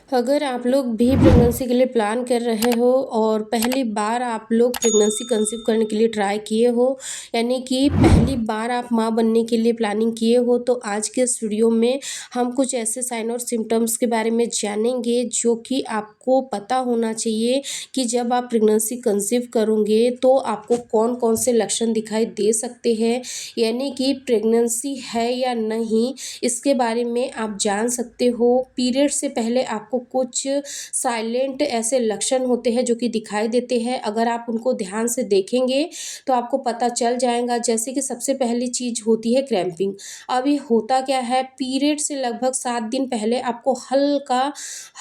अगर आप लोग भी प्रेगनेंसी के लिए प्लान कर रहे हो और पहली बार आप लोग प्रेगनेंसी कंसीव करने के लिए ट्राई किए हो, यानी कि पहली बार आप माँ बनने के लिए प्लानिंग किए हो, तो आज के इस वीडियो में हम कुछ ऐसे साइन और सिम्टम्स के बारे में जानेंगे जो कि आपको पता होना चाहिए कि जब आप प्रेगनेंसी कंसीव करोगे तो आपको कौन कौन से लक्षण दिखाई दे सकते हैं, यानी कि प्रेगनेंसी है या नहीं इसके बारे में आप जान सकते हो। पीरियड से पहले आपको कुछ साइलेंट ऐसे लक्षण होते हैं जो कि दिखाई देते हैं, अगर आप उनको ध्यान से देखेंगे तो आपको पता चल जाएगा। जैसे कि सबसे पहली चीज़ होती है क्रैम्पिंग। अब ये होता क्या है, पीरियड से लगभग 7 दिन पहले आपको हल्का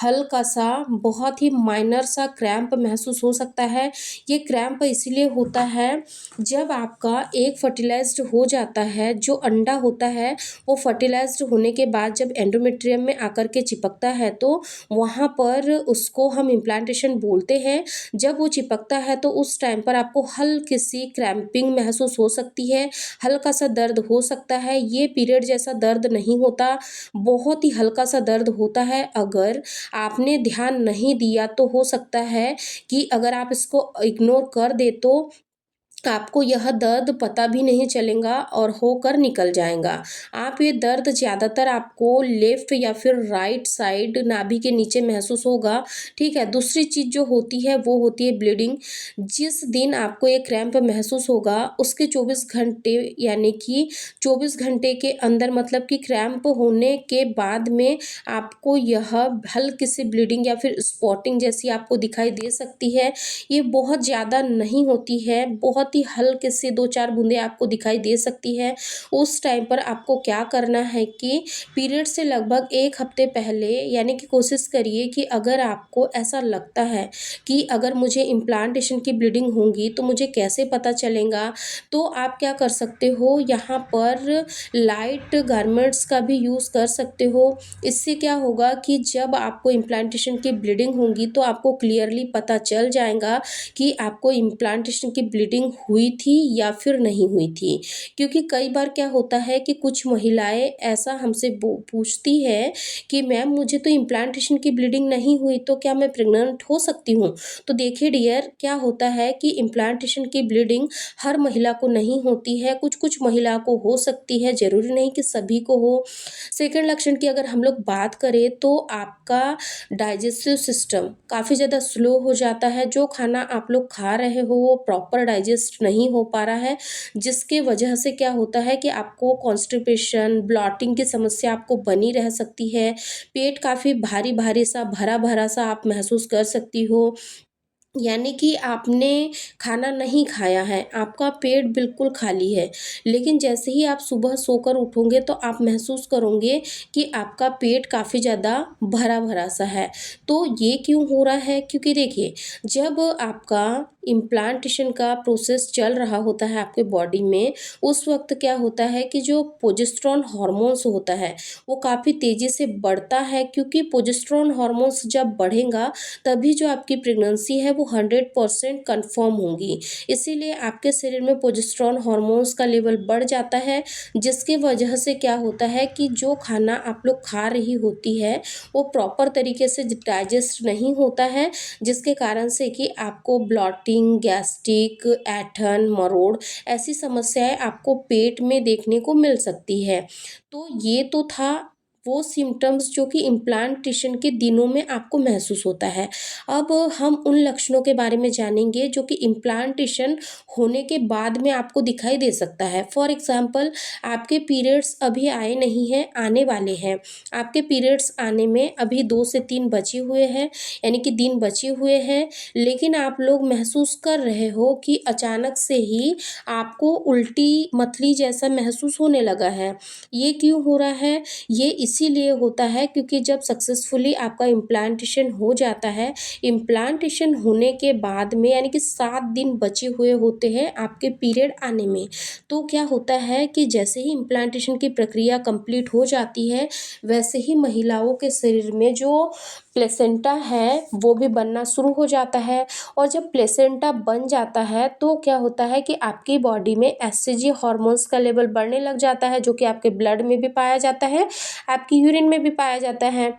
हल्का सा बहुत ही माइनर सा क्रैम्प महसूस हो सकता है। ये क्रैम्प इसीलिए होता है जब आपका एग फर्टिलाइज्ड हो जाता है, जो अंडा होता है वो फर्टिलाइज्ड होने के बाद जब एंडोमेट्रियम में आकर के चिपकता है तो वहाँ पर उसको हम इम्प्लांटेशन बोलते हैं। जब वो चिपकता है तो उस टाइम पर आपको हल्की सी क्रैम्पिंग महसूस हो सकती है, हल्का सा दर्द हो सकता है। ये पीरियड जैसा दर्द नहीं होता, बहुत ही हल्का सा दर्द होता है। अगर आपने ध्यान नहीं दिया तो हो सकता है कि अगर आप इसको इग्नोर कर दे तो आपको यह दर्द पता भी नहीं चलेगा और होकर निकल जाएगा। आप ये दर्द ज़्यादातर आपको लेफ़्ट या फिर राइट साइड नाभि के नीचे महसूस होगा, ठीक है। दूसरी चीज़ जो होती है वो होती है ब्लीडिंग। जिस दिन आपको ये क्रैम्प महसूस होगा उसके 24 घंटे यानी कि 24 घंटे के अंदर, मतलब कि क्रैम्प होने के बाद में आपको यह हल्की सी ब्लीडिंग या फिर स्पॉटिंग जैसी आपको दिखाई दे सकती है। ये बहुत ज़्यादा नहीं होती है, बहुत ही हल्के से 2-4 बूंदें आपको दिखाई दे सकती है। उस टाइम पर आपको क्या करना है कि पीरियड से लगभग 1 हफ्ते पहले, यानी कि कोशिश करिए कि अगर आपको ऐसा लगता है कि अगर मुझे इम्प्लांटेशन की ब्लीडिंग होंगी तो मुझे कैसे पता चलेगा, तो आप क्या कर सकते हो, यहाँ पर लाइट गारमेंट्स का भी यूज़ कर सकते हो। इससे क्या होगा कि जब आपको इम्प्लांटेशन की ब्लीडिंग होगी तो आपको क्लियरली पता चल जाएगा कि आपको इम्प्लांटेशन की ब्लीडिंग हुई थी या फिर नहीं हुई थी। क्योंकि कई बार क्या होता है कि कुछ महिलाएं ऐसा हमसे पूछती है कि मैम मुझे तो इम्प्लांटेशन की ब्लीडिंग नहीं हुई, तो क्या मैं प्रेग्नेंट हो सकती हूँ। तो देखिए डियर, क्या होता है कि इम्प्लांटेशन की ब्लीडिंग हर महिला को नहीं होती है, कुछ कुछ महिला को हो सकती है, ज़रूरी नहीं कि सभी को हो। सेकंड लक्षण की अगर हम लोग बात करें तो आपका डाइजेस्टिव सिस्टम काफ़ी ज़्यादा स्लो हो जाता है। जो खाना आप लोग खा रहे हो वो प्रॉपर डाइजेस्ट नहीं हो पा रहा है, जिसके वजह से क्या होता है कि आपको कॉन्स्टिपेशन, ब्लॉटिंग की समस्या आपको बनी रह सकती है। पेट काफ़ी भारी भारी सा, भरा भरा सा आप महसूस कर सकती हो, यानी कि आपने खाना नहीं खाया है, आपका पेट बिल्कुल खाली है, लेकिन जैसे ही आप सुबह सोकर उठोगे तो आप महसूस करोगे कि आपका पेट काफ़ी ज़्यादा भरा-भरा सा है। तो ये क्यों हो रहा है? क्योंकि देखिए, जब आपका इम्प्लांटेशन का प्रोसेस चल रहा होता है आपके बॉडी में, उस वक़्त क्या होता है कि जो प्रोजेस्टेरॉन हार्मोन्स होता है, वो काफ़ी तेज़ी से बढ़ता है, क्योंकि प्रोजेस्टेरॉन हार्मोन्स जब बढ़ेगा तभी जो आपकी प्रेगनेंसी है वो 100% कन्फर्म होगी। इसीलिए आपके शरीर में प्रोजेस्टेरॉन हार्मोन्स का लेवल बढ़ जाता है, जिसकी वजह से क्या होता है कि जो खाना आप लोग खा रही होती है वो प्रॉपर तरीके से डाइजेस्ट नहीं होता है, जिसके कारण से कि आपको ब्लॉटिंग, गैस्ट्रिक, ऐंठन, मरोड़ ऐसी समस्याएँ आपको पेट में देखने को मिल सकती है। तो ये तो था वो सिम्पटम्स जो कि इम्प्लांटेशन के दिनों में आपको महसूस होता है। अब हम उन लक्षणों के बारे में जानेंगे जो कि इम्प्लांटेशन होने के बाद में आपको दिखाई दे सकता है। फॉर एग्ज़ाम्पल, आपके पीरियड्स अभी आए नहीं हैं, आने वाले हैं। आपके पीरियड्स आने में अभी 2 से 3 बचे हुए हैं, यानी कि दिन बचे हुए हैं, लेकिन आप लोग महसूस कर रहे हो कि अचानक से ही आपको उल्टी, मतली जैसा महसूस होने लगा है। ये क्यों हो रहा है? ये इसीलिए होता है क्योंकि जब सक्सेसफुली आपका इम्प्लांटेशन हो जाता है, इम्प्लांटेशन होने के बाद में यानी कि 7 दिन बचे हुए होते हैं आपके पीरियड आने में, तो क्या होता है कि जैसे ही इम्प्लांटेशन की प्रक्रिया कंप्लीट हो जाती है, वैसे ही महिलाओं के शरीर में जो प्लेसेंटा है वो भी बनना शुरू हो जाता है। और जब प्लेसेंटा बन जाता है तो क्या होता है कि आपकी बॉडी में एचसीजी हार्मोन्स का लेवल बढ़ने लग जाता है, जो कि आपके ब्लड में भी पाया जाता है, आपकी यूरिन में भी पाया जाता है।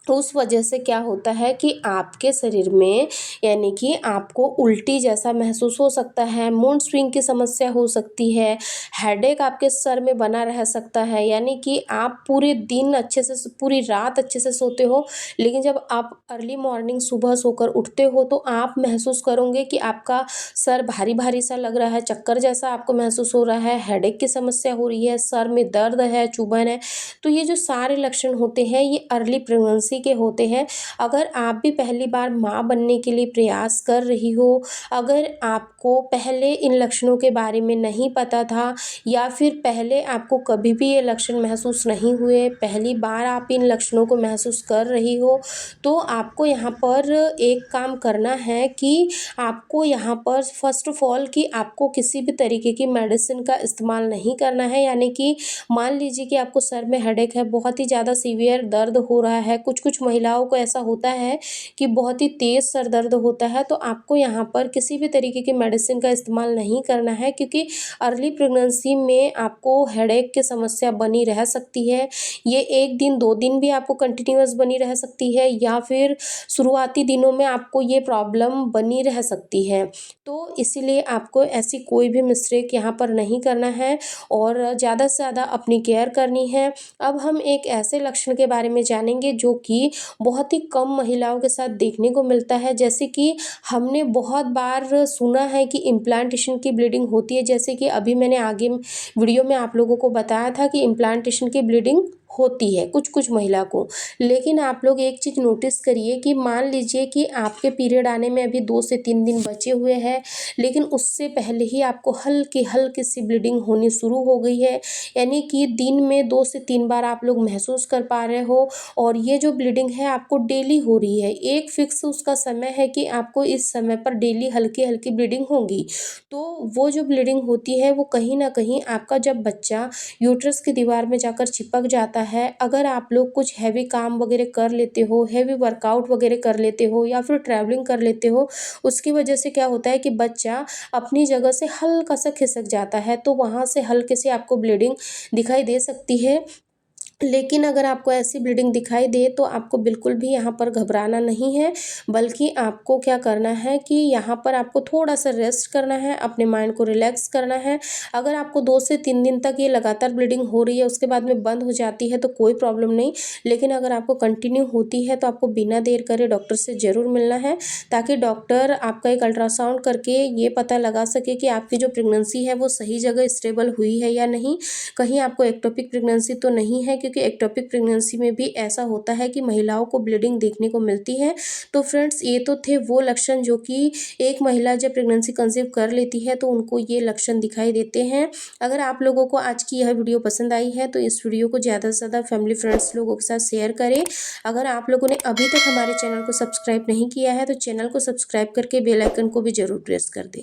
उस वजह से क्या होता है कि आपके शरीर में यानी कि आपको उल्टी जैसा महसूस हो सकता है, मूड स्विंग की समस्या हो सकती है, हेडेक आपके सर में बना रह सकता है, यानी कि आप पूरे दिन अच्छे से पूरी रात अच्छे से सोते हो, लेकिन जब आप अर्ली मॉर्निंग सुबह सोकर उठते हो तो आप महसूस करोगे कि आपका सर भारी भारी सा लग रहा है, चक्कर जैसा आपको महसूस हो रहा है, हेडेक की समस्या हो रही है, सर में दर्द है, चुभन है। तो ये जो सारे लक्षण होते हैं ये अर्ली प्रेगनेंसी के होते हैं। अगर आप भी पहली बार माँ बनने के लिए प्रयास कर रही हो, अगर आपको पहले इन लक्षणों के बारे में नहीं पता था या फिर पहले आपको कभी भी ये लक्षण महसूस नहीं हुए, पहली बार आप इन लक्षणों को महसूस कर रही हो, तो आपको यहाँ पर एक काम करना है कि आपको यहाँ पर फर्स्ट ऑफ ऑल कि आपको किसी भी तरीके की मेडिसिन का इस्तेमाल नहीं करना है। यानी कि मान लीजिए कि आपको सर में हेडेक है, बहुत ही ज़्यादा सीवियर दर्द हो रहा है, कुछ महिलाओं को ऐसा होता है कि बहुत ही तेज़ सर दर्द होता है, तो आपको यहाँ पर किसी भी तरीके की मेडिसिन का इस्तेमाल नहीं करना है, क्योंकि अर्ली प्रेगनेंसी में आपको हेडेक की समस्या बनी रह सकती है। ये 1 दिन 2 दिन भी आपको कंटिन्यूअस बनी रह सकती है या फिर शुरुआती दिनों में आपको ये प्रॉब्लम बनी रह सकती है। तो इसीलिए आपको ऐसी कोई भी मिस्टेक यहाँ पर नहीं करना है और ज़्यादा से ज़्यादा अपनी केयर करनी है। अब हम एक ऐसे लक्षण के बारे में जानेंगे जो कि बहुत ही कम महिलाओं के साथ देखने को मिलता है। जैसे कि हमने बहुत बार सुना है कि इम्प्लांटेशन की ब्लीडिंग होती है, जैसे कि अभी मैंने आगे वीडियो में आप लोगों को बताया था कि इम्प्लांटेशन की ब्लीडिंग होती है कुछ महिला को। लेकिन आप लोग एक चीज़ नोटिस करिए कि मान लीजिए कि आपके पीरियड आने में अभी 2 से 3 दिन बचे हुए हैं, लेकिन उससे पहले ही आपको हल्की हल्की सी ब्लीडिंग होनी शुरू हो गई है, यानी कि दिन में 2 से 3 बार आप लोग महसूस कर पा रहे हो और ये जो ब्लीडिंग है आपको डेली हो रही है। एक फिक्स उसका समय है कि आपको इस समय पर डेली हल्की हल्की ब्लीडिंग होगी। तो वो जो ब्लीडिंग होती है वो कहीं ना कहीं आपका जब बच्चा यूट्रस की दीवार में जाकर चिपक जाता है, अगर आप लोग कुछ हैवी काम वगैरह कर लेते हो, हैवी वर्कआउट वगैरह कर लेते हो या फिर ट्रैवलिंग कर लेते हो, उसकी वजह से क्या होता है कि बच्चा अपनी जगह से हल्का सा खिसक जाता है, तो वहाँ से हल्के से आपको ब्लीडिंग दिखाई दे सकती है। लेकिन अगर आपको ऐसी ब्लीडिंग दिखाई दे तो आपको बिल्कुल भी यहाँ पर घबराना नहीं है, बल्कि आपको क्या करना है कि यहाँ पर आपको थोड़ा सा रेस्ट करना है, अपने माइंड को रिलैक्स करना है। अगर आपको 2 से 3 दिन तक ये लगातार ब्लीडिंग हो रही है, उसके बाद में बंद हो जाती है तो कोई प्रॉब्लम नहीं, लेकिन अगर आपको कंटिन्यू होती है तो आपको बिना देर करे डॉक्टर से ज़रूर मिलना है, ताकि डॉक्टर आपका एक अल्ट्रासाउंड करके ये पता लगा सके कि आपकी जो प्रेगनेंसी है वो सही जगह स्टेबल हुई है या नहीं, कहीं आपको एक्टोपिक प्रेगनेंसी तो नहीं है, क्योंकि एक्टोपिक प्रेगनेंसी में भी ऐसा होता है कि महिलाओं को ब्लीडिंग देखने को मिलती है। तो फ्रेंड्स, ये तो थे वो लक्षण जो कि एक महिला जब प्रेगनेंसी कंसीव कर लेती है तो उनको ये लक्षण दिखाई देते हैं। अगर आप लोगों को आज की यह वीडियो पसंद आई है तो इस वीडियो को ज़्यादा से ज़्यादा फैमिली फ्रेंड्स लोगों के साथ शेयर करें। अगर आप लोगों ने अभी तक हमारे चैनल को सब्सक्राइब नहीं किया है तो चैनल को सब्सक्राइब करके बेल आइकन को भी ज़रूर प्रेस कर दें।